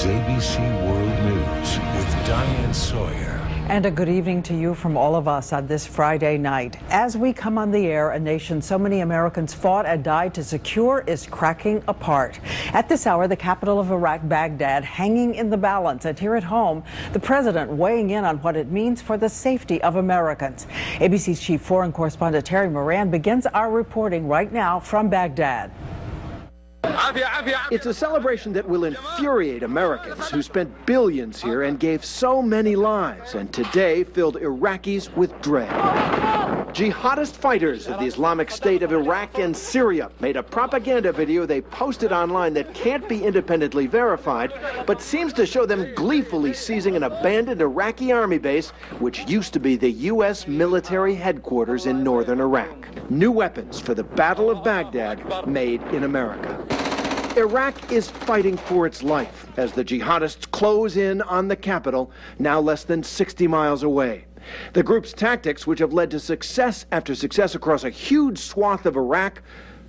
is ABC World News with Diane Sawyer. And a good evening to you from all of us on this Friday night. As we come on the air, a nation so many Americans fought and died to secure is cracking apart. At this hour, the capital of Iraq, Baghdad, hanging in the balance. And here at home, the president weighing in on what it means for the safety of Americans. ABC's chief foreign correspondent Terry Moran begins our reporting right now from Baghdad. It's a celebration that will infuriate Americans who spent billions here and gave so many lives, and today filled Iraqis with dread. Jihadist fighters of the Islamic State of Iraq and Syria made a propaganda video they posted online that can't be independently verified, but seems to show them gleefully seizing an abandoned Iraqi army base, which used to be the U.S. military headquarters in northern Iraq. New weapons for the Battle of Baghdad made in America. Iraq is fighting for its life as the jihadists close in on the capital, now less than 60 miles away. The group's tactics, which have led to success after success across a huge swath of Iraq,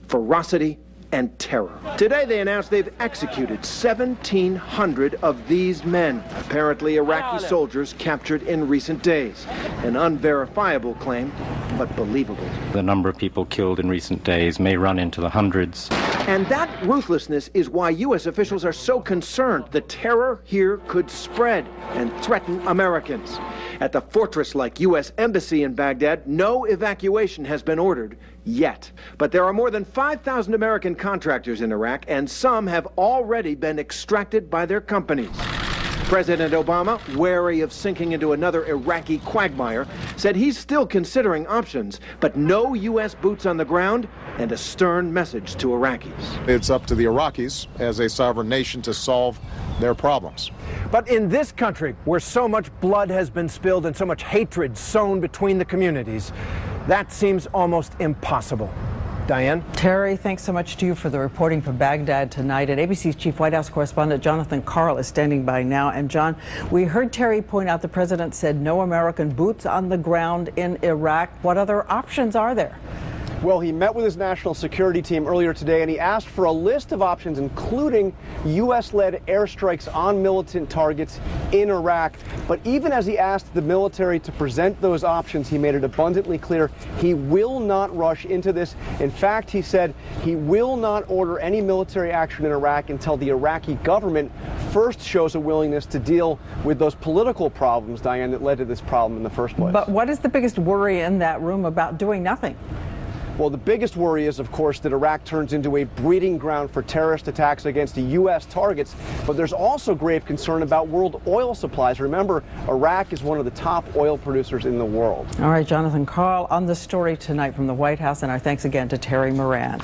ferocity and terror. Today they announced they've executed 1,700 of these men, apparently Iraqi soldiers captured in recent days. An unverifiable claim, but believable. The number of people killed in recent days may run into the hundreds. And that ruthlessness is why U.S. officials are so concerned the terror here could spread and threaten Americans. At the fortress-like U.S. embassy in Baghdad, no evacuation has been ordered yet. But there are more than 5,000 American contractors in Iraq, and some have already been extracted by their companies. President Obama, wary of sinking into another Iraqi quagmire, said he's still considering options, but no U.S. boots on the ground and a stern message to Iraqis. It's up to the Iraqis as a sovereign nation to solve their problems. But in this country, where so much blood has been spilled and so much hatred sown between the communities, that seems almost impossible. Diane? Terry, thanks so much to you for the reporting from Baghdad tonight. And ABC's chief White House correspondent Jonathan Karl is standing by now. And John, we heard Terry point out the president said no American boots on the ground in Iraq. What other options are there? Well, he met with his national security team earlier today, and he asked for a list of options, including U.S.-led airstrikes on militant targets in Iraq. But even as he asked the military to present those options, he made it abundantly clear he will not rush into this. In fact, he said he will not order any military action in Iraq until the Iraqi government first shows a willingness to deal with those political problems, Diane, that led to this problem in the first place. But what is the biggest worry in that room about doing nothing? Well, the biggest worry is, of course, that Iraq turns into a breeding ground for terrorist attacks against U.S. targets. But there's also grave concern about world oil supplies. Remember, Iraq is one of the top oil producers in the world. All right, Jonathan Karl on the story tonight from the White House, and our thanks again to Terry Moran.